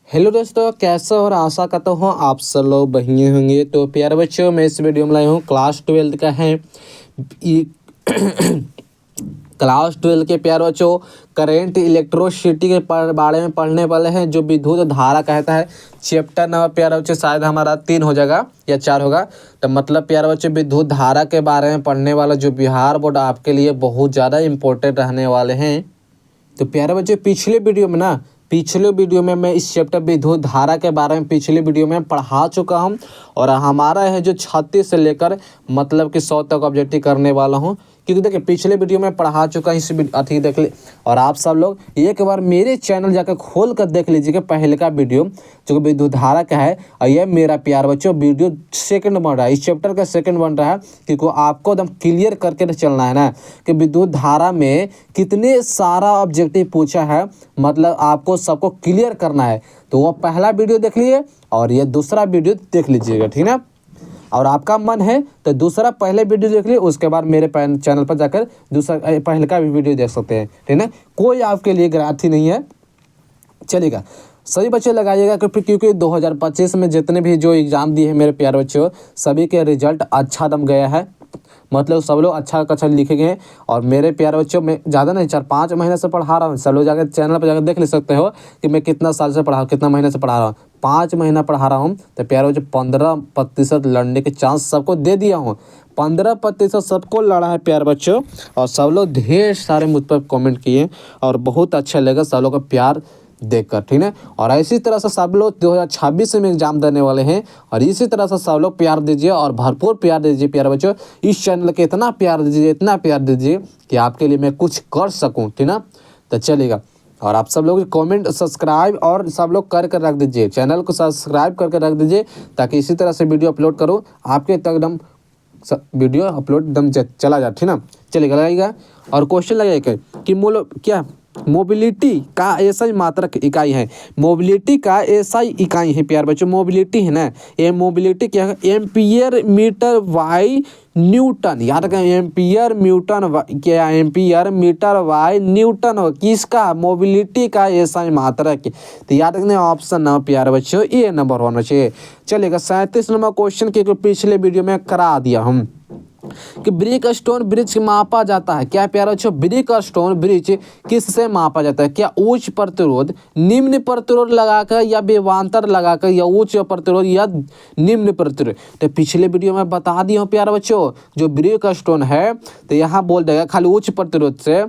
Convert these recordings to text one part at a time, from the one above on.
Hello दोस्तों, कैसे हो? और आशा करता हूँ आप सब लोग बढ़िया होंगे। तो प्यारे बच्चों, मैं इस वीडियो में लाया हूँ क्लास 12 का है क्लास 12 के प्यारे बच्चों करेंट इलेक्ट्रोसिटी के बारे में पढ़ने वाले हैं, जो विद्युत धारा कहता है। चैप्टर नंबर प्यारे बच्चों शायद हमारा 3 हो जाएगा या 4 होगा। तो मतलब प्यारे बच्चों विद्युत धारा के बारे में पढ़ने वाला जो बिहार बोर्ड आपके लिए बहुत ज़्यादा इम्पोर्टेंट रहने वाले हैं। तो प्यारे बच्चे पिछले वीडियो में मैं इस चैप्टर विद्युत धारा के बारे में पिछले वीडियो में पढ़ा चुका हूं। और हमारा है जो 36 से लेकर मतलब कि 100 तक ऑब्जेक्टिव करने वाला हूं, क्योंकि देखिए पिछले वीडियो में पढ़ा चुका इस अथी देख ले। और आप सब लोग एक बार मेरे चैनल जाकर खोल कर देख लीजिएगा पहले का वीडियो जो विद्युत धारा का है। और ये मेरा प्यार बच्चों वीडियो सेकंड बन रहा है, इस चैप्टर का सेकंड बन रहा है, क्योंकि आपको एकदम क्लियर करके चलना है ना कि विद्युत धारा में कितने सारा ऑब्जेक्टिव पूछा है, मतलब आपको सबको क्लियर करना है। तो वो पहला वीडियो देख लीजिए और ये दूसरा वीडियो देख लीजिएगा, ठीक ना। और आपका मन है तो दूसरा पहले वीडियो देख लीजिए, उसके बाद मेरे चैनल पर जाकर दूसरा पहले का भी वीडियो देख सकते हैं, ठीक है। कोई आपके लिए ग्रांथी नहीं है, चलेगा। सभी बच्चे लगाइएगा क्योंकि 2025 में जितने भी जो एग्ज़ाम दिए हैं मेरे प्यारे बच्चों, सभी के रिजल्ट अच्छा दम गया है, मतलब सब लोग अच्छा लिखे गए हैं। और मेरे प्यारे बच्चों मैं ज़्यादा नहीं 4-5 महीने से पढ़ा रहा हूँ। सब लोग जाकर चैनल पर जाकर देख ले सकते हो कि मैं कितना साल से पढ़ा, कितना महीने से पढ़ा रहा हूँ। 5 महीना पढ़ा रहा हूँ। तो प्यारे बच्चों 15% लड़ने के चांस सबको दे दिया हूँ। 15% सबको लड़ा है प्यारे बच्चों। और सब लोग ढेर सारे मुझ पर कॉमेंट किए और बहुत अच्छा लगा सब लोग का प्यार देखकर, ठीक है। और इसी तरह से सब लोग 2026 में एग्जाम देने वाले हैं, और इसी तरह से सब लोग प्यार दीजिए और भरपूर प्यार दीजिए प्यारे बच्चों। इस चैनल के इतना प्यार दीजिए, इतना प्यार दीजिए कि आपके लिए मैं कुछ कर सकूं, ठीक ना। तो चलेगा। और आप सब लोग कमेंट सब्सक्राइब और सब लोग कर रख दीजिए, चैनल को सब्सक्राइब करके रख दीजिए, ताकि इसी तरह से वीडियो अपलोड करूँ आपके तक एकदम वीडियो अपलोड एकदम चला जाए, ठीक ना। चलेगा, लगाइएगा। और क्वेश्चन लगेगा कि मूल क्या मोबिलिटी का ऐसा मात्रक इकाई है। मोबिलिटी का ऐसा इकाई है प्यार बच्चों, मोबिलिटी है ना, ये मोबिलिटी क्या है? Ampere metre Y newton. याद रखें, एम्पियर मीटर वाई न्यूटन हो किसका? मोबिलिटी का ऐसा मात्रक। तो याद रखना ऑप्शन नंबर प्यारे बच्चों ए नंबर होना चाहिए। चलेगा। 37 नंबर क्वेश्चन के पिछले वीडियो में करा दिया हम कि ब्रिक स्टोन ब्रिज मापा जाता है। क्या प्यारा बच्चों, ब्रिक स्टोन ब्रिज किससे मापा जाता है? क्या उच्च प्रतिरोध, निम्न प्रतिरोध लगाकर, या विभवांतर लगाकर, या उच्च प्रतिरोध या निम्न प्रतिरोध? तो पिछले वीडियो में बता दिया हूँ प्यारा बच्चों, जो ब्रिक स्टोन है तो यहाँ बोल देगा खाली उच्च प्रतिरोध से,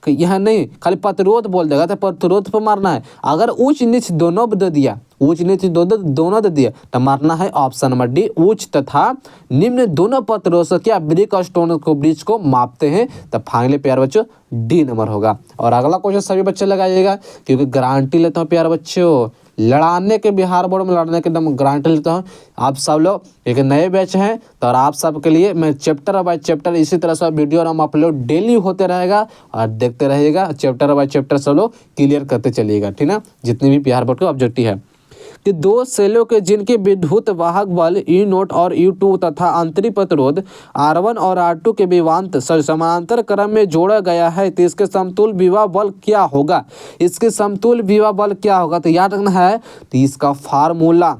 यह नहीं खाली प्रतिरोध बोल देगा तो प्रतिरोध पर मारना है। अगर उच्च नीच दोनों दे दिया, उच्च नीच दोनों दे दिया तो मारना है ऑप्शन नंबर डी, उच्च तथा निम्न दोनों प्रतिरोध से क्या ब्रिक स्टोन को ब्रिज को मापते हैं। तो फाइनली प्यारे बच्चों डी नंबर होगा। और अगला क्वेश्चन सभी बच्चे लगाइएगा, क्योंकि गारंटी लेता हूँ प्यारे बच्चों, लड़ाने के बिहार बोर्ड में लड़ने के एकदम गारंटी लेता हूँ। आप सब लोग एक नए बैच हैं, तो और आप सबके लिए मैं चैप्टर बाय चैप्टर इसी तरह से वीडियो हम अपलोड डेली होते रहेगा, और देखते रहिएगा। चैप्टर बाय चैप्टर सब लोग क्लियर करते चलिएगा, ठीक ना, जितनी भी बिहार बोर्ड का ऑब्जेक्टिव है। कि दो सेलों के जिनके विद्युत वाहक बल E0 और E2 तथा आंतरिक प्रतिरोध R1 और R2 के विभवांतर समानांतर क्रम में जोड़ा गया है, तो इसके समतुल्य विभव बल क्या होगा? इसके समतुल्य विभव बल क्या होगा? तो याद रखना है, तो इसका फार्मूला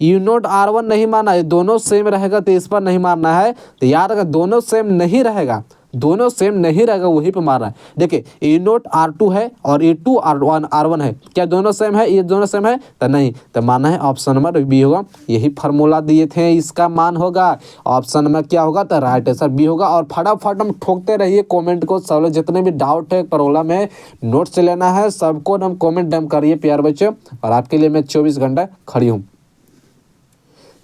E0 R1 नहीं मारना है, दोनों सेम रहेगा तो इस पर नहीं मारना है। तो याद रखना दोनों सेम नहीं रहेगा, दोनों सेम नहीं रहेगा वही पे मारना है। देखिए E0 R2 है और E2 R1 है, क्या दोनों सेम है? ये दोनों सेम है तो नहीं, तो मानना है ऑप्शन नंबर बी होगा। यही फार्मूला दिए थे, इसका मान होगा ऑप्शन नंबर क्या होगा? तो राइट आंसर बी होगा। और फटाफट हम ठोकते रहिए कमेंट को, सब लोग जितने भी डाउट है प्रॉब्लम है नोट से लेना है, सबको हम कॉमेंट डम करिए प्यार बच्चों, और आपके लिए मैं 24 घंटा खड़ी हूँ।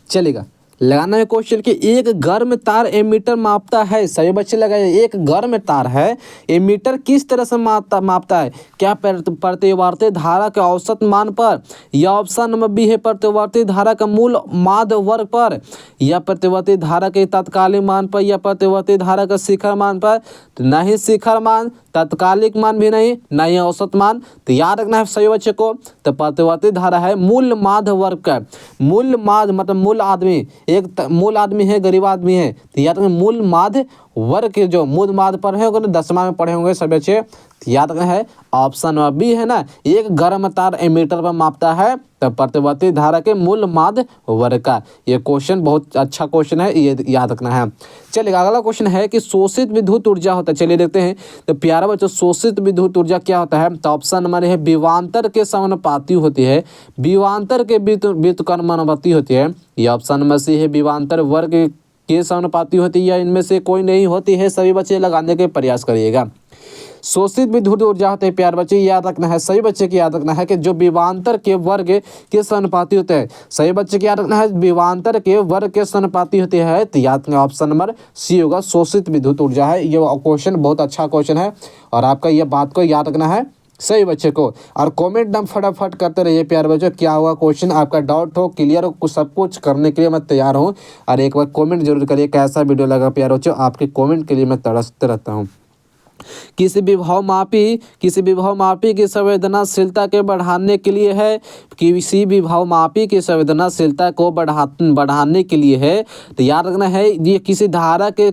चलेगा। लगाना है क्वेश्चन कि एक गर्म तार एमीटर मापता है। सभी बच्चे लगाए, एक गर्म तार है, एमीटर किस तरह से मापता है? क्या प्रतिवर्ती धारा के औसत मान पर, या ऑप्शन नंबर बी है प्रतिवर्ती धारा का मूल माध्य वर्ग पर, या प्रतिवर्ती धारा के तात्कालिक मान पर, या प्रतिवर्ती धारा का शिखर मान पर? तो नहीं शिखर मान, तात्कालिक मान भी नहीं, ना ही औसत मान। तो याद रखना है सभी बच्चे को, तो प्रतिवर्ती धारा है मूल माध्य वर्ग का। मूल माध्य मतलब मूल आदमी, एक मूल आदमी है, गरीब आदमी है, तो याद रखना मूल माध्य वर्ग के जो मूल माध्य पढ़े होंगे 10वां में पढ़े होंगे सभी बच्चे, तो याद रखना है ऑप्शन नंबर बी है ना, एक गर्म तार एमीटर पर मापता है तो प्रतिवर्ती धारा के मूल माध्य वर्ग का। ये क्वेश्चन बहुत अच्छा क्वेश्चन है, ये याद रखना है। चलिए अगला क्वेश्चन है कि शोषित विद्युत ऊर्जा होता है। चलिए देखते हैं तो प्यारा बच्चों, शोषित विद्युत ऊर्जा क्या होता है? तो ऑप्शन नंबर है विभवांतर के समानुपाती होती है, विभवांतर के व्युत्क्रमानुपाती होती है। ये ऑप्शन नंबर सी है, विभवांतर वर्ग के समानुपाती होती है, या इनमें से कोई नहीं होती है। सभी बच्चे लगाने के प्रयास करिएगा। शोषित विद्युत ऊर्जा होते हैं प्यार बच्चे, याद रखना है, सही बच्चे की याद रखना है कि जो विभवांतर के वर्ग के समानुपाती होते हैं। सही बच्चे की याद रखना है, विभवांतर के वर्ग के समानुपाती होते हैं। तो याद रखना ऑप्शन नंबर सी होगा, शोषित विद्युत ऊर्जा है। ये क्वेश्चन बहुत अच्छा क्वेश्चन है और आपका ये बात को याद रखना है सही बच्चे को। और कमेंट दम फटाफट करते रहिए प्यार बच्चों, क्या हुआ क्वेश्चन, आपका डाउट हो क्लियर हो, सब कुछ करने के लिए मैं तैयार हूँ। और एक बार कमेंट जरूर करिए कैसा वीडियो लगा प्यार बच्चों, आपके कमेंट के लिए मैं तरसते रहता हूँ। किसी विभव मापी की संवेदनशीलता के बढ़ाने के लिए है, किसी विभव मापी की संवेदनशीलता को बढ़ाने के लिए है। तो याद रखना है ये किसी धारा के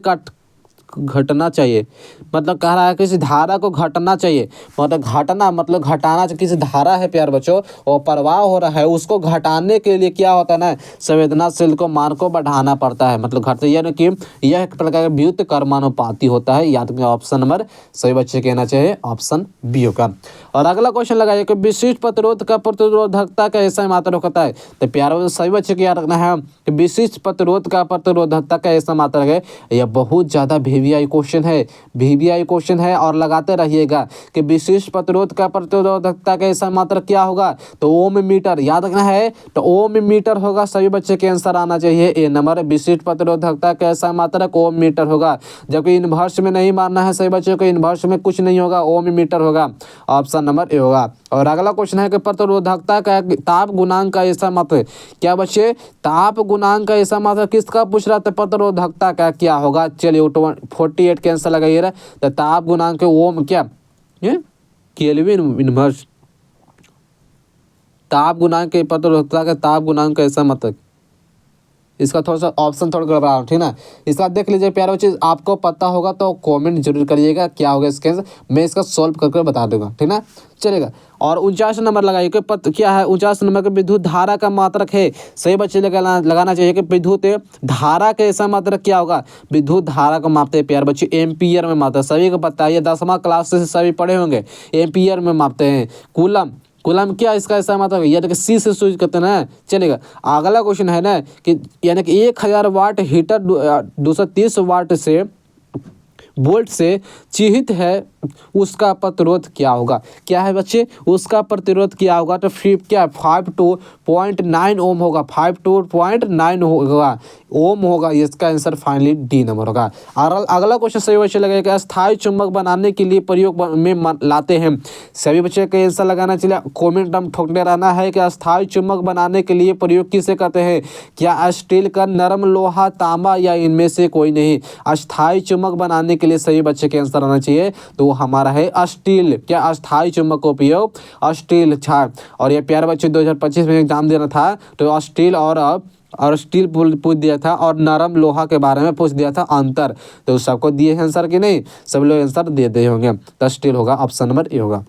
घटना चाहिए, मतलब कह रहा है किसी धारा को घटना चाहिए, मतलब घटना मतलब घटाना। किसी धारा है प्यार बच्चों और प्रवाह हो रहा है, उसको घटाने के लिए क्या होता है ना, संवेदनशील को मान को बढ़ाना पड़ता है, मतलब घटते, यानी कि यह एक प्रकार का व्युत्क्रमानुपाती होता है। याद रखिए ऑप्शन नंबर सही बच्चे कहना चाहिए ऑप्शन बी होगा। और अगला क्वेश्चन लगाइए कि विशिष्ट प्रतिरोध का प्रतिरोधकता का ऐसा मात्रक होता है। तो प्यार बच्चों सही बच्चे को याद रखना है कि विशिष्ट प्रतिरोध का प्रतिरोधकता का ऐसा मात्रक है। यह बहुत ज़्यादा वीवीआई क्वेश्चन है, वीवीआई क्वेश्चन है और लगाते रहिएगा कि विशिष्ट प्रतिरोध का प्रतिरोधकता का ऐसा मात्रक क्या होगा। तो ओम मीटर याद रखना है, तो ओम मीटर होगा। सभी बच्चे के आंसर आना चाहिए ए नंबर, विशिष्ट प्रतिरोधकता का ऐसा मात्रक ओम मीटर होगा। जबकि इनवर्स में नहीं मानना है सही बच्चों को, इनवर्स में कुछ नहीं होगा, ओम मीटर होगा, ऑप्शन नंबर ए होगा। और अगला क्वेश्चन है कि प्रतिरोधकता का ताप गुणांक का ऐसा मात्रक क्या बच्चे, ताप गुणांक का ऐसा मात्रक किसका पूछ रहा था, प्रतिरोधकता का क्या होगा। चलिए 48 के आंसर लगाइए रहा, तो ताप गुणांक ओम क्या केल्विन इनवर्स, ताप गुणांक के प्रतिरोधकता का ताप गुणांक का ऐसा मात्रक, इसका थोड़ा सा ऑप्शन थोड़ा गड़बड़ा ठीक ना। इसका देख लीजिए प्यारे बच्चे, आपको पता होगा तो कमेंट जरूर करिएगा क्या होगा इसके आंसर, मैं इसका सॉल्व करके बता दूंगा ठीक ना, चलेगा। और 49 नंबर लगाइए कि क्या है 49 नंबर का विद्युत धारा का मात्रक है। सही बच्चे लगाना चाहिए कि विद्युत धारा का ऐसा मात्रक क्या होगा। विद्युत धारा को मापते हैं प्यारे बच्चे एम्पियर में मापते हैं, सभी को पता है, ये 10वां क्लास से सभी पढ़े होंगे, एम्पियर में मापते हैं। कूलम क्या इसका ऐसा मतलब यानी कि सी से सूज करते ना, चलेगा। अगला क्वेश्चन है ना कि यानी कि 1000 वाट हीटर 230 वाट से वोल्ट से चिहित है, उसका प्रतिरोध क्या होगा। क्या है बच्चे, उसका प्रतिरोध क्या होगा, तो क्या 52.9 ओम होगा, 52.9 होगा ओम होगा। इसका आंसर फाइनली डी नंबर होगा। और अगला क्वेश्चन सभी बच्चे लगेगा स्थायी चुंबक बनाने के लिए प्रयोग में लाते हैं। सभी बच्चे का आंसर लगाना चाहिए, कमेंट हम ठोकने रहना है कि स्थायी चुंबक बनाने के लिए प्रयोग किसे करते हैं। क्या स्टील का, नरम लोहा, तांबा या इनमें से कोई नहीं। अस्थायी चुंबक बनाने के लिए सही बच्चे के आंसर आना चाहिए, तो वो हमारा है स्टील। क्या अस्थायी चुंबक का उपयोग स्टील था। और ये प्यारे बच्चे 2025 में एग्जाम देना था तो स्टील और स्टील पूछ दिया था और नरम लोहा के बारे में पूछ दिया था अंतर, तो सबको दिए आंसर कि नहीं, सब लोग आंसर दे दिए होंगे, तो स्टील होगा, ऑप्शन नंबर ए होगा।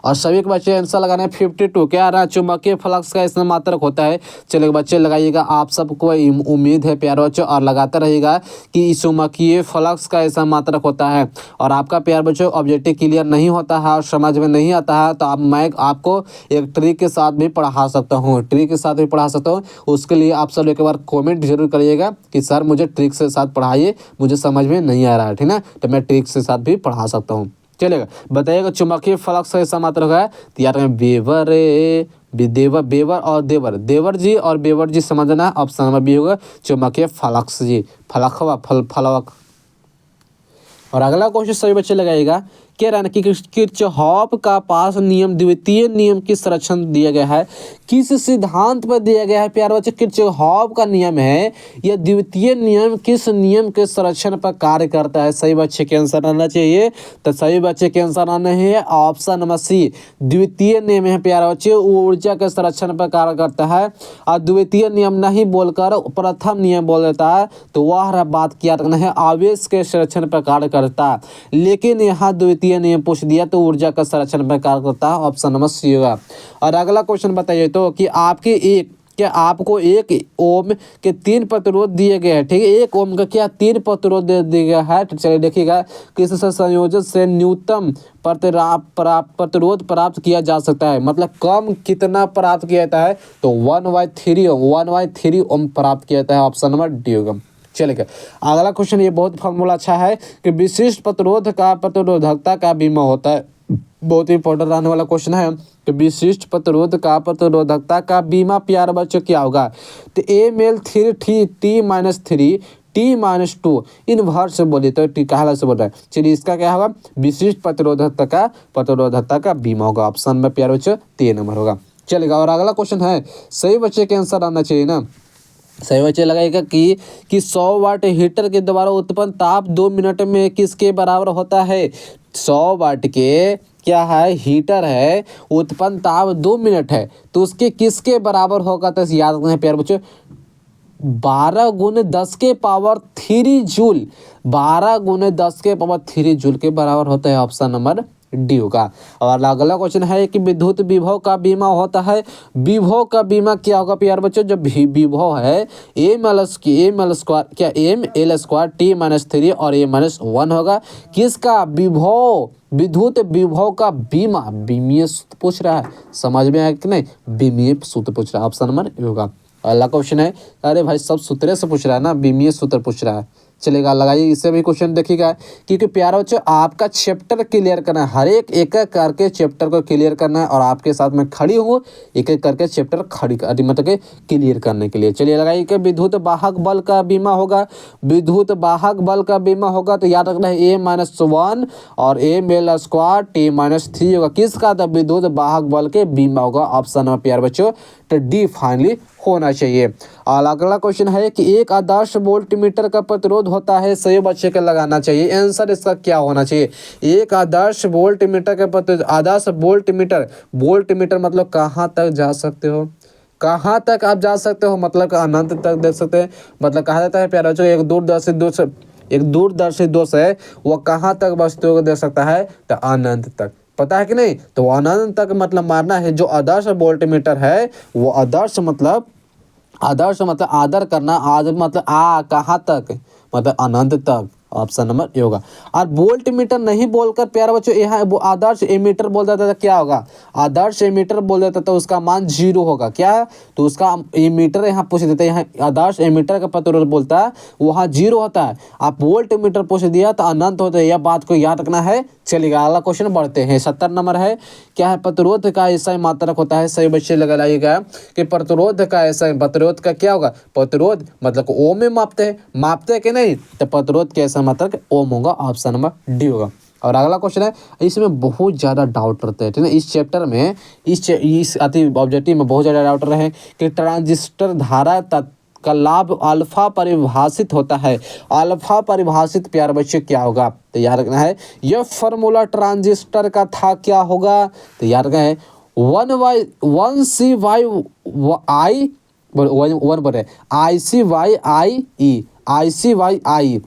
और सभी के बच्चे आंसर लगाने 52 क्या रहा, चुंबकीय फ्लक्स का इसमें मात्रक होता है। चलिए बच्चे लगाइएगा, आप सबको उम्मीद है प्यारे बच्चों और लगाते रहिएगा कि चुंबकीय फ्लक्स का ऐसा मात्रक होता है। और आपका प्यारे बच्चों ऑब्जेक्टिव क्लियर नहीं होता है और समझ में नहीं आता है तो मैं आपको एक ट्रिक के साथ भी पढ़ा सकता हूँ, ट्रिक के साथ भी पढ़ा सकता हूँ। उसके लिए आप सब एक बार कॉमेंट जरूर करिएगा कि सर मुझे ट्रिक के साथ पढ़ाइए, मुझे समझ में नहीं आ रहा है ठीक ना, तो मैं ट्रिक के साथ भी पढ़ा सकता हूँ। चलेगा, बताइएगा चुंबकीय फ्लक्स का ऐसा मात्रक है, तो यार बेवर और देवर जी और बेवर जी समझना, ऑप्शन नंबर बी होगा चुंबकीय फ्लक्स जी, फलक। और अगला क्वेश्चन सभी बच्चे लगाइएगा, कह रहा है कि किरचॉफ का पास नियम द्वितीय नियम की संरक्षण दिया गया है, किस सिद्धांत पर दिया गया है प्यारे बच्चे। किरचॉफ का नियम है, यह द्वितीय नियम किस नियम के संरक्षण पर कार्य करता है। सही बच्चे के आंसर आना चाहिए, तो सही बच्चे के आंसर आना है ऑप्शन नंबर सी, द्वितीय नियम है प्यारे बच्चे, ऊर्जा के संरक्षण पर कार्य करता है। और द्वितीय नियम नहीं बोलकर प्रथम नियम बोल देता है, तो वह बात क्या रखना है, आवेश के संरक्षण पर कार्य करता है। लेकिन यहाँ द्वितीय गणितीय नियम पूछ दिया तो ऊर्जा का संरक्षण पर कार्य करता है, ऑप्शन नंबर सी होगा। और अगला क्वेश्चन बताइए तो कि आपको 1 ओम के 3 प्रतिरोध दिए गए हैं, ठीक है। 1 ओम का क्या 3 प्रतिरोध दे दिया गया है। तो चलिए देखिएगा किस संयोजन से न्यूनतम प्रतिरोध प्राप्त किया जा सकता है, मतलब कम कितना प्राप्त किया जाता है, तो 1/3 ओम प्राप्त किया जाता है, ऑप्शन नंबर डी होगा। चलेगा अगला क्वेश्चन, ये बहुत फॉर्मूला अच्छा है कि विशिष्ट प्रतिरोध का प्रतिरोधकता का बीमा होता है। बहुत ही इंपॉर्टेंट रहने वाला क्वेश्चन है कि विशिष्ट प्रतिरोध का प्रतिरोधकता का बीमा प्यारे बच्चों क्या होगा। तो ml3 t-3 t-2 इनवर्स बोलिए तो टी कहला से बोल रहा है। चलिए इसका क्या होगा, विशिष्ट प्रतिरोधकता का बीमा होगा, ऑप्शन में प्यारे बच्चों 3 नंबर होगा। चलेगा और अगला क्वेश्चन है, सही बच्चे के आंसर आना चाहिए ना। सही बच्चे लगाएगा कि 100 वाट हीटर के द्वारा उत्पन्न ताप 2 मिनट में किसके बराबर होता है। 100 वाट के क्या है हीटर है, उत्पन्न ताप 2 मिनट है, तो उसके किसके बराबर होगा, तो याद रखना है प्यारे बच्चों 12 गुने 10 के पावर 3 जूल, 12 गुने 10 के पावर 3 जूल के बराबर होता है, ऑप्शन नंबर डी होगा। और अगला क्वेश्चन है कि विद्युत विभव का बीमा होता है। विभव का बीमा क्या होगा प्यारे बच्चों, जब विभव है ml स्क्वायर क्या ml² t-3 और a-1 होगा। किसका विभव, विद्युत विभव का बीमा, बीमीय सूत्र पूछ रहा है, समझ में आया कि नहीं, बीमीय सूत्र पूछ रहा है, ऑप्शन नंबर ए होगा। अगला क्वेश्चन है, अरे भाई सब सूत्र से पूछ रहा है ना, बीमीय सूत्र पूछ रहा है। चलेगा लगाइए इससे भी क्वेश्चन देखिएगा, क्योंकि प्यारा बच्चों आपका चैप्टर क्लियर करना है, हर एक करके चैप्टर को क्लियर करना है, और आपके साथ में खड़ी हूँ एक करके चैप्टर मतलब कि क्लियर करने के लिए। चलिए लगाइए कि विद्युत वाहक बल का बीमा होगा। विद्युत वाहक बल का बीमा होगा तो याद रखना है a-1 और ml² t-3 होगा। किसका, तो विद्युत वाहक बल के बीमा होगा, ऑप्शन नंबर प्यारे बच्चों तो डी फाइनली होना चाहिए। और अगला क्वेश्चन है कि एक आदर्श वोल्टमीटर का प्रतिरोध होता है, सही बच्चे का लगाना चाहिए। आंसर इसका क्या होना चाहिए, एक आदर्श वोल्टमीटर का प्रतिरोध, आदर्श वोल्टमीटर मतलब कहाँ तक जा सकते हो, कहाँ तक आप जा सकते हो, मतलब अनंत तक देख सकते हैं। मतलब कहा जाता है प्यारे बच्चों एक दूरदर्शी दोष है, वह कहाँ तक वस्तुओं को देख सकता है, तो अनंत तक, पता है कि नहीं। तो अनंत तक मतलब मारना है, जो आदर्श वोल्टमीटर है वो आदर्श मतलब आदर करना, आदर मतलब कहाँ तक, मतलब अनंत तक, ऑप्शन नंबर ए होगा। और वोल्ट मीटर नहीं बोलकर प्यारे बच्चों यहाँ वो आदर्श एमीटर बोल देता था, क्या होगा, आदर्श एमीटर बोल देता तो उसका मान 0 होगा, क्या, तो उसका एमीटर यहाँ पूछ देते, यहाँ आदर्श एमीटर का प्रतिरोध बोलता है वहाँ 0 होता है, आप वोल्ट मीटर पूछ दिया तो अनंत होता है, यह बात को याद रखना है। चलिएगा अगला क्वेश्चन बढ़ते हैं। 70 नंबर है, क्या है, प्रतिरोध का ऐसा मात्रक होता है, सही बच्चे लगाइएगा कि प्रतिरोध का ऐसा, प्रतिरोध का क्या होगा, प्रतिरोध मतलब ओम में मापते हैं कि नहीं, तो प्रतिरोध के ऐसा मात्रक ओम होगा, ऑप्शन नंबर डी होगा। और अगला क्वेश्चन है, इसमें बहुत ज़्यादा डाउट रहते हैं, ठीक है, इस चैप्टर में इस ऑब्जेक्टिव में बहुत ज़्यादा डाउट रहे कि ट्रांजिस्टर धारा का लाभ अल्फा परिभाषित होता है। अल्फा परिभाषित प्यारे बच्चे क्या होगा, तो याद रखना है यह फॉर्मूला ट्रांजिस्टर का था, क्या होगा, तो याद रखना है 1/ICYIE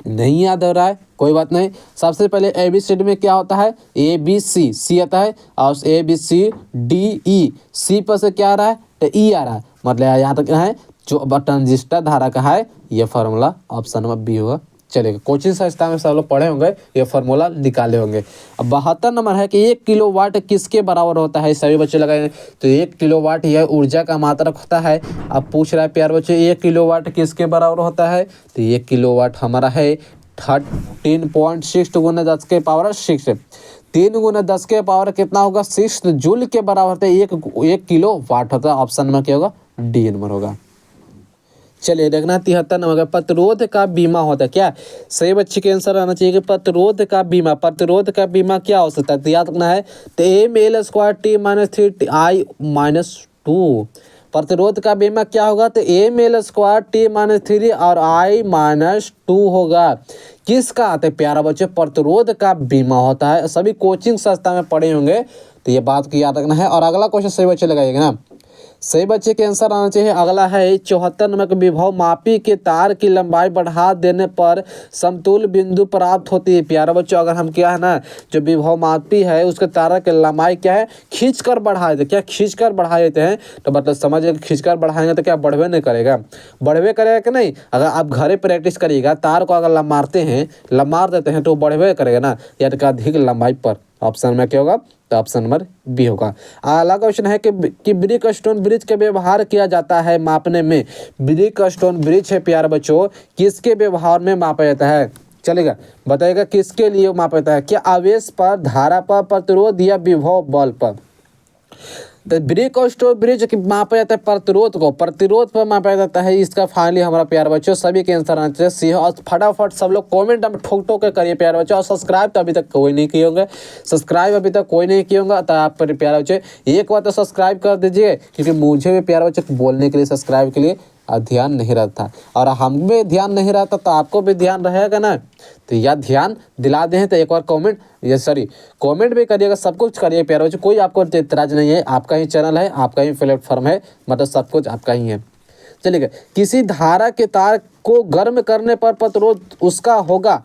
नहीं याद हो रहा है, कोई बात नहीं। सबसे पहले ABCD में क्या होता है, ABC आता है, और ABCDE, सी पर से क्या आ रहा है, तो E आ रहा है, मतलब यहाँ तक है जो ट्रांजिस्टर धारा का है, ये फार्मूला ऑप्शन नंबर बी होगा। चलेगा, कोचिंग संस्था में सब लोग पढ़े होंगे, ये फार्मूला निकाले होंगे। अब 72 नंबर है कि 1 किलोवाट किसके बराबर होता है, सभी बच्चे लगाए, तो 1 किलोवाट यह ऊर्जा का मात्रक होता है। अब पूछ रहा है प्यारे बच्चे 1 किलोवाट किसके बराबर होता है, तो 1 किलोवाट हमारा है 13.6 गुना 10 के पावर 6, 3 गुना 10 के पावर कितना होगा 6 जूल के बराबर होता है, 1 किलो वाट होता है, ऑप्शन में क्या होगा, डी नंबर होगा। चलिए देखना 73 नंबर का प्रतिरोध का बीमा होता है, क्या, सही बच्चे के आंसर आना चाहिए कि प्रतिरोध का बीमा क्या हो सकता है, तो याद रखना है तो ml² t-3 प्रतिरोध का बीमा क्या होगा, तो ml² t-3 और I-2 होगा। किसका, तो प्यारा बच्चे प्रतिरोध का बीमा होता है, सभी कोचिंग संस्था में पढ़े होंगे, तो ये बात को याद रखना है। और अगला क्वेश्चन सही बच्चे लगाइएगा ना, सही बच्चे के आंसर आना चाहिए। अगला है 74 नंबर का, विभव मापी के तार की लंबाई बढ़ा देने पर समतुल्य बिंदु प्राप्त होती है। प्यारे बच्चों, अगर हम क्या है ना, जो विभव मापी है उसके तार की लंबाई क्या है, खींच कर बढ़ा देते, क्या खींच कर बढ़ा देते हैं, तो मतलब समझिए खींच कर बढ़ाएंगे तो क्या बढ़वे नहीं करेगा, बढ़वे करेगा कि नहीं। अगर आप घरे प्रैक्टिस करिएगा, तार को अगर लंबार देते हैं तो बढ़वे करेगा ना, यानी कि अधिक लंबाई पर। ऑप्शन में क्या होगा, तो ऑप्शन नंबर बी होगा। अगला क्वेश्चन है कि ब्रिक स्टोन ब्रिज का व्यवहार किया जाता है मापने में। ब्रिक स्टोन ब्रिज है प्यारे बच्चों, किसके व्यवहार में मापा जाता है, चलेगा बताइएगा किसके लिए मापा जाता है। क्या आवेश पर, धारा पर, प्रतिरोध या विभव बल पर। तो ब्रिक और स्टोन ब्रिज मापा जाता है प्रतिरोध पर मापा जाता है। इसका फाइनली हमारा प्यार बच्चों सभी के आंसर आना चाहिए सी। और फटाफट सब लोग कमेंट हम ठोक के करिए प्यार बच्चों। और सब्सक्राइब तो अभी तक कोई नहीं किए होंगे, तो आप पर प्यार बच्चे एक बार तो सब्सक्राइब कर दीजिए, क्योंकि मुझे भी प्यार बच्चे बोलने के लिए सब्सक्राइब के लिए ध्यान नहीं रहता, और हम भी ध्यान नहीं रहता तो आपको भी ध्यान रहेगा ना। तो यह ध्यान दिला दें तो एक बार कमेंट भी करिएगा, सब कुछ करिए प्यारे बच्चों, कोई आपको इतराज नहीं है। आपका ही चैनल है, आपका ही प्लेटफॉर्म है, मतलब सब कुछ आपका ही है। चलिए, किसी धारा के तार को गर्म करने पर प्रतिरोध उसका होगा,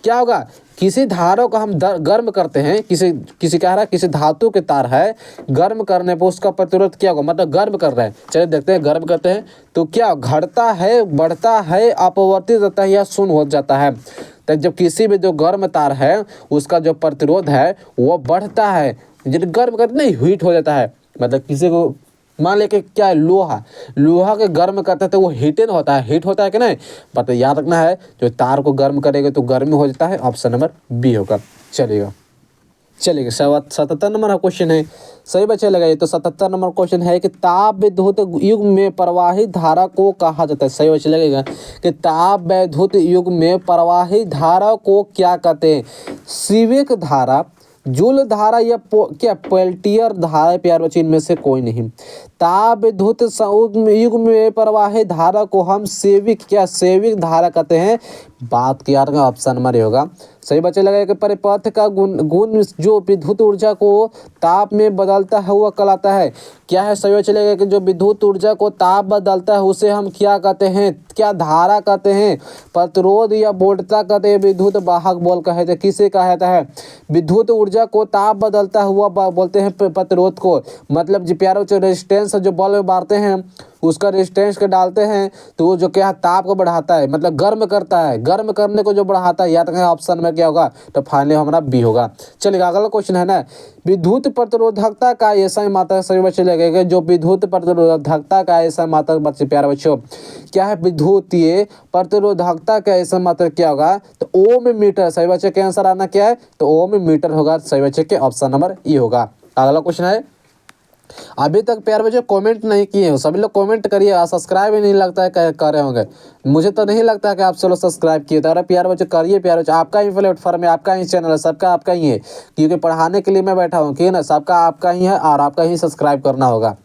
क्या होगा। किसी धारा को हम गर्म करते हैं, किसी कह रहा है किसी धातु के तार है, गर्म करने पर उसका प्रतिरोध क्या होगा, मतलब गर्म कर रहे हैं। चलिए देखते हैं, गर्म करते हैं तो क्या घटता है, बढ़ता है, अपवर्तित होता है या शून्य हो जाता है। तो जब किसी भी जो गर्म तार है उसका जो प्रतिरोध है वो बढ़ता है, जब गर्म करते नहीं हीट हो जाता है, मतलब किसी को मान ले कि क्या है, लोहा के गर्म करते हैं तो वो हीट होता है कि नहीं। बट याद रखना है, जो तार को गर्म करेगा तो गर्म हो जाता है। ऑप्शन नंबर बी होगा। चलिएगा 77 नंबर का क्वेश्चन है, सही बच्चे लगाइए। तो 77 नंबर क्वेश्चन है कि ताप विद्युत युग में प्रवाहित धारा को कहा जाता है। सही बच्चे लगेगा कि ताप विद्युत युग में प्रवाहित धारा को क्या कहते हैं। सीविक धारा, जूल धारा या क्या पेल्टियर धारा प्यार बच्चे, इनमें से कोई नहीं। ताप विद्युत युग में प्रवाहित धारा को हम सेविक धारा कहते हैं। बात किया ऑप्शन नंबर होगा। सही बच्चे लगा कि परिपथ का गुण जो विद्युत ऊर्जा को ताप में बदलता है वह कहलाता है। क्या है, सही बच्चे लगा कि जो विद्युत ऊर्जा को ताप बदलता है उसे हम क्या कहते हैं, क्या धारा कहते हैं, प्रतिरोध या वोल्टता कहते हैं, विद्युत वाहक बोल कहते हैं। किसे कहा जाता है, विद्युत ऊर्जा को ताप बदलता हुआ बोलते हैं प्रतिरोध को। मतलब जो प्यारे बच्चों रेजिस्टेंस जो बल्ब में मारते हैं उसका रेजिस्टेंस के डालते हैं तो वो जो क्या है ताप को बढ़ाता है, मतलब गर्म करता है, गर्म करने को जो बढ़ाता है। याद रखें ऑप्शन में क्या होगा, तो फाइनली हमारा बी होगा। चलिए अगला क्वेश्चन है ना, विद्युत प्रतिरोधकता का ऐसा मात्रक, सभी बच्चे लगेगा जो विद्युत प्रतिरोधकता का ऐसा मात्रक बच्चे प्यारे बच्चों क्या है, विद्युतीय प्रतिरोधकता का ऐसा मात्रक क्या होगा, तो ओम मीटर। सही बच्चे के आंसर आना क्या है, तो ओम मीटर होगा। सही बच्चे के ऑप्शन नंबर ई होगा। अगला क्वेश्चन है, अभी तक प्यार बच्चों कमेंट नहीं किए हो, सभी लोग कमेंट करिए। सब्सक्राइब ही नहीं लगता है कर रहे होंगे, मुझे तो नहीं लगता है कि आप सब लोग सब्सक्राइब किए। तो अरे प्यार बच्चों करिए, प्यार बच्चों आपका ही प्लेटफॉर्म है, आपका ही चैनल है, सबका आपका ही है, क्योंकि पढ़ाने के लिए मैं बैठा हूँ कि ना, सबका आपका ही है और आपका ही सब्सक्राइब करना होगा।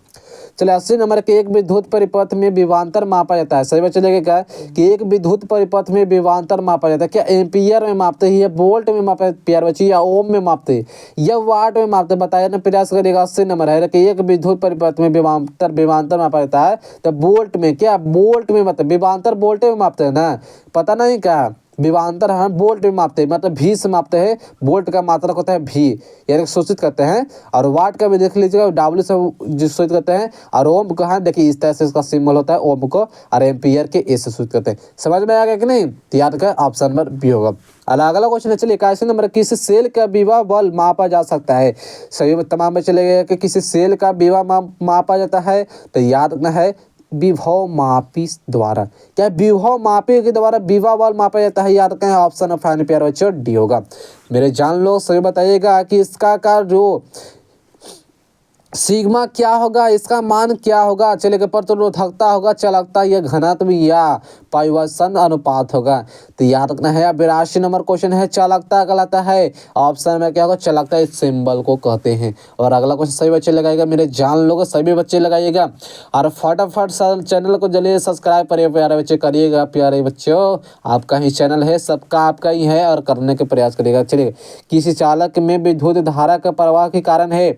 चलिए 80 नंबर के एक विद्युत परिपथ में विभवांतर मापा जाता है। सही बच्चे लगेगा कि एक विद्युत परिपथ में विभवांतर मापा जाता है। क्या एम्पियर में मापते हैं, या वोल्ट में मापते हैं प्यार बच्चे, या ओम में मापते हैं, या वाट में मापते हैं, बताया ना प्रयास करिएगा। 80 नंबर है कि एक विद्युत परिपथ में विभवांतर मापा जाता है तो वोल्ट में, क्या वोल्ट में, मतलब विभवांतर वोल्ट में मापते हैं ना, पता नहीं क्या विभवांतर हम वोल्ट में मापते हैं, मतलब भी से मापते हैं। वोल्ट का मात्रक होता है भी, यानी सूचित करते हैं। और वाट का भी देख लीजिएगा, डब्ल्यू से सूचित करते हैं। और ओम का है, देखिए इस तरह से इसका सिंबल होता है ओम को, और एम्पियर के ए से सूचित करते हैं। समझ में आ गया कि नहीं, तो याद का ऑप्शन नंबर बी होगा। अगला क्वेश्चन है, चलिए 81 नंबर, किसी सेल का विभव बल मापा जा सकता है। सही तमाम में चले गए कि किसी सेल का विभव मापा जाता है, तो याद रखना है विभव मापी द्वारा। क्या विभव मापी के द्वारा विभव बल मापा जाता है, याद रखें ऑप्शन ऑफ फाइनल प्यार बच्चों डी होगा। मेरे जान लो सही बताइएगा कि इसका का जो सिग्मा क्या होगा, इसका मान क्या होगा। चलिए प्रतिरोधकता होगा, चालकता या घनत्व या परिवर्तन अनुपात होगा। तो याद रखना है। 82 नंबर क्वेश्चन है, चालकता कहलाता है, ऑप्शन में क्या होगा, चालकता इस सिंबल को कहते हैं। और अगला क्वेश्चन सभी बच्चे लगाएगा, मेरे जान लोग सभी बच्चे लगाइएगा। और फटाफट चैनल को जल्दी सब्सक्राइब करिए प्यारे बच्चे, करिएगा प्यारे बच्चों, आपका ही चैनल है, सबका आपका ही है, और करने के प्रयास करिएगा। चलिए, किसी चालक में विद्युत धारा का प्रवाह के कारण है,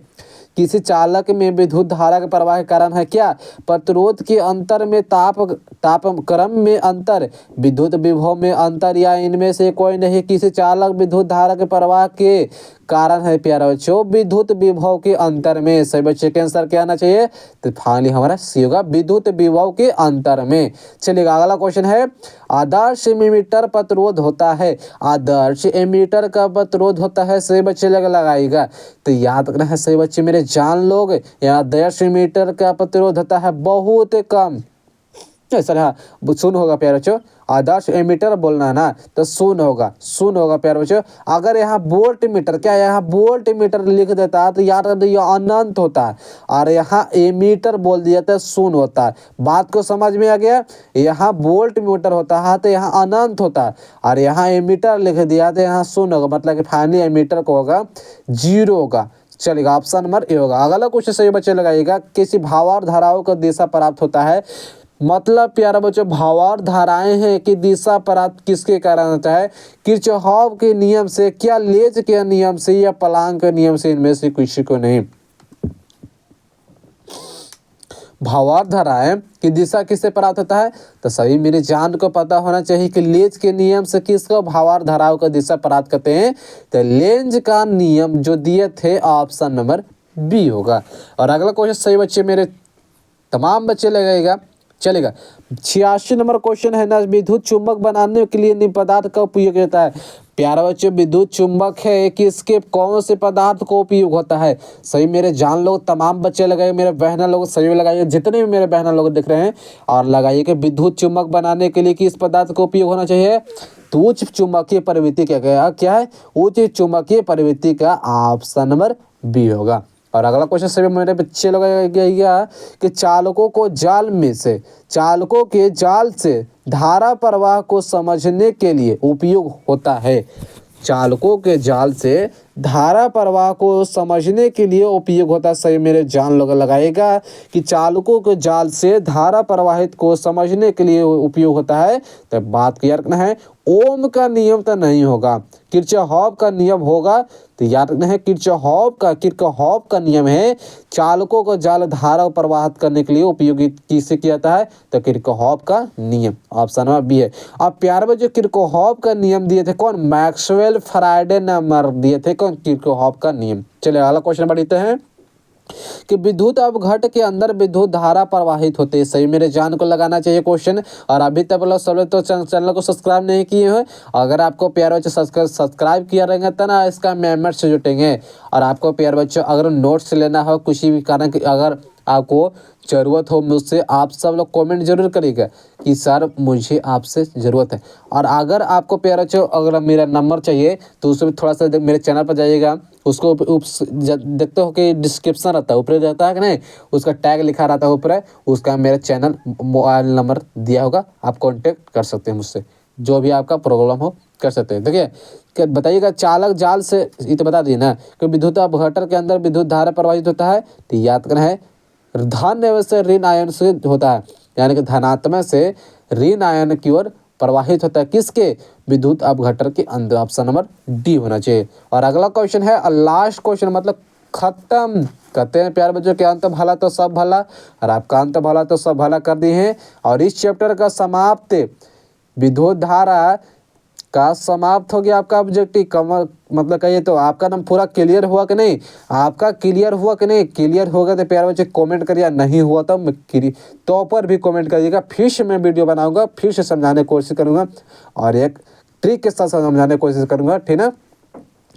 किसी चालक में विद्युत धारा के प्रवाह के कारण है क्या? प्रतिरोध के अंतर में तापक्रम में अंतर, विद्युत विभव में अंतर, या इनमें से कोई नहीं। किसी चालक विद्युत धारा के प्रवाह के कारण है प्यारे बच्चों विद्युत विभव के अंतर में। सही बच्चे के आंसर क्या आना चाहिए? तो फाइनली हमारा सी होगा, विद्युत विभव के अंतर में। चलिएगा अगला क्वेश्चन है, आदर्श एमीटर प्रतिरोध होता है। आदर्श एमीटर का प्रतिरोध होता है, सही बच्चे लगाइएगा। तो याद रखना है सही बच्चे मेरे जान लोग, आदर्श एमीटर का प्रतिरोध होता है बहुत कम। सर हाँ शून्य होगा प्यारे बच्चों, आदर्श एमीटर बोलना है ना तो शून्य होगा प्यारे बच्चों। अगर यहाँ वोल्ट मीटर, क्या यहाँ वोल्ट मीटर लिख देता है तो यार ये अनंत होता है, और यहाँ एमीटर बोल दिया तो शून्य होता है। बात को समझ में आ गया? यहाँ वोल्ट मीटर होता है तो यहाँ अनंत होता है, और यहाँ एमीटर लिख दिया तो यहाँ शून्य होगा, मतलब कि फाइनली एमीटर को होगा 0 होगा। चलेगा ऑप्शन नंबर ए होगा। अगला क्वेश्चन सही बच्चे लगाइएगा, किसी भावार्थ धाराओं का दिशा प्राप्त होता है। मतलब प्यारा बच्चों भावार्थ धाराएं हैं कि दिशा प्राप्त किसके कारण होता है? किरचॉफ के नियम से, क्या लेज के नियम से, या प्लांक के नियम से? इनमें से किसी को नहीं। भावार्थ धाराएं की दिशा किससे प्राप्त होता है? तो सभी मेरे जान को पता होना चाहिए कि लेंज के नियम से किसको भावार्थ धाराओं का दिशा प्राप्त करते हैं? तो लेंज का नियम जो दिए थे ऑप्शन नंबर बी होगा। और अगला क्वेश्चन सही बच्चे मेरे तमाम बच्चे लगाएगा। चलेगा 86 नंबर क्वेश्चन है ना, विद्युत चुंबक बनाने के लिए निम्न पदार्थ का उपयोग होता है। प्यारा बच्चों विद्युत चुंबक है किसके कौन से पदार्थ को उपयोग होता है? सही मेरे जान लोग तमाम बच्चे लगाइए, मेरे बहना लोग सही लगाइए, जितने भी मेरे बहना लोग दिख रहे हैं, और लगाइए कि विद्युत चुंबक बनाने के लिए किस पदार्थ का उपयोग होना चाहिए? तो उच्च चुंबकीय प्रवृत्ति क्या है? उच्च चुंबकीय प्रवृत्ति का ऑप्शन नंबर बी होगा। और अगला क्वेश्चन सभी मेरे बच्चे लोग कि चालकों के जाल से धारा प्रवाह को समझने के लिए उपयोग होता है। चालकों के जाल से धारा प्रवाह को समझने के लिए उपयोग होता है। सही मेरे जान लोग लगाएगा कि चालकों के जाल से धारा प्रवाहित को समझने के लिए उपयोग होता है। तो बात क्लियर करना है, ओम का नियम तो नहीं होगा, किरचॉफ का नियम होगा। तो याद रखना है किरचॉफ का नियम है, चालकों को जाल धारा प्रवाहित करने के लिए उपयोगित किससे किया जाता है? तो किरचॉफ का नियम, ऑप्शन नंबर बी है। अब प्यारे में जो किरचॉफ का नियम दिए थे कौन? मैक्सवेल फैराडे नंबर दिए थे कौन? किरचॉफ का नियम। चलिए अगला क्वेश्चन बढ़ते हैं कि विद्युत अवघट के अंदर विद्युत धारा प्रवाहित होते हैं। सही मेरे जान को लगाना चाहिए क्वेश्चन। और अभी तक लोग सब लोग तो चैनल को सब्सक्राइब नहीं किए हैं, अगर आपको प्यारे बच्चे सब्सक्राइब किया रहेंगे तो ना इसका मेंबर से जुटेंगे। और आपको प्यारे बच्चों अगर नोट्स लेना हो किसी भी कारण की अगर आपको ज़रूरत हो मुझसे, आप सब लोग कमेंट जरूर करिएगा कि सर मुझे आपसे ज़रूरत है। और अगर आपको प्यारे बच्चों अगर मेरा नंबर चाहिए तो उसमें थोड़ा सा मेरे चैनल पर जाइएगा, उसको देखते हो कि डिस्क्रिप्शन रहता है ऊपर रहता है कि नहीं, उसका टैग लिखा रहता है ऊपर, उसका मेरा चैनल मोबाइल नंबर दिया होगा, आप कांटेक्ट कर सकते हैं मुझसे, जो भी आपका प्रॉब्लम हो कर सकते हैं। देखिए क्या बताइएगा, चालक जाल से ये तो बता दिए ना कि विद्युत अपघटन के अंदर विद्युत धारा प्रवाहित होता है। तो याद करना है धन से ऋण आयन से होता है, यानी कि धनात्मक से ऋण आयन की ओर प्रवाहित होता है किसके? विद्युत अपघटन के अंदर, ऑप्शन नंबर डी होना चाहिए। और अगला क्वेश्चन है लास्ट क्वेश्चन, मतलब खत्म कहते हैं प्यारे बच्चों के अंत भला तो सब भला, और आपका अंत भला तो सब भला कर दिए हैं। और इस चैप्टर का समाप्त विद्युत धारा का समाप्त हो गया आपका ऑब्जेक्टिव। मतलब कहिए तो आपका नाम पूरा क्लियर हुआ कि नहीं? आपका क्लियर हुआ कि नहीं? क्लियर होगा तो प्यारे बच्चे कमेंट करिए, नहीं हुआ तो पर भी कमेंट करिएगा। फिर से मैं वीडियो बनाऊंगा, फिर से समझाने की कोशिश करूंगा और एक ट्रिक के साथ समझाने की कोशिश करूंगा, ठीक ना?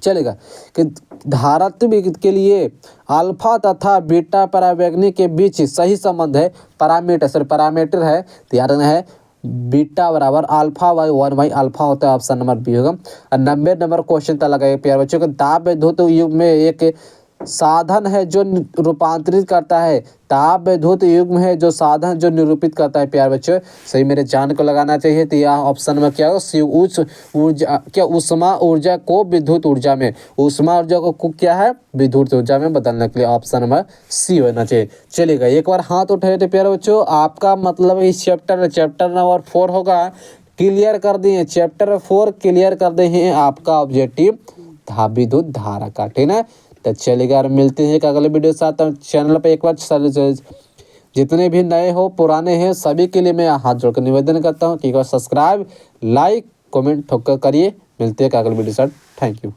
चलेगा कि धारात्व के लिए अल्फा तथा बीटा परावैग्निक के बीच सही संबंध है, पैरामीटर है। तो याद रखना है बीटा बराबर अल्फा बाई 1 अल्फा होता है, ऑप्शन नंबर बी होगा। 90 नंबर क्वेश्चन तक लगाए प्यारे बच्चों को, ताप विद्युत युग में एक साधन है जो रूपांतरित करता है। ताप विद्युत युग्म है जो साधन जो निरूपित करता है प्यारे बच्चों। सही मेरे जान को लगाना चाहिए। तो यह ऑप्शन में क्या होगा? उच्च ऊर्जा, क्या उष्मा ऊर्जा को विद्युत ऊर्जा में, उष्मा ऊर्जा को क्या है? विद्युत ऊर्जा में बदलने के लिए ऑप्शन नंबर सी होना चाहिए। चलेगा एक बार हाथ उठाए थे प्यारे बच्चों, आपका मतलब इस चैप्टर नंबर 4 होगा क्लियर कर दिए, चैप्टर 4 क्लियर कर दिए हैं आपका ऑब्जेक्टिव विद्युत धारा का, ठीक है। तो चलिएगा यार, मिलते हैं एक अगले वीडियो के साथ। चैनल पर एक बार जितने भी नए हो पुराने हैं सभी के लिए मैं हाथ जोड़कर निवेदन करता हूँ कि सब्सक्राइब, लाइक, कमेंट ठोकर करिए। मिलते हैं एक अगले वीडियो के साथ। Thank you.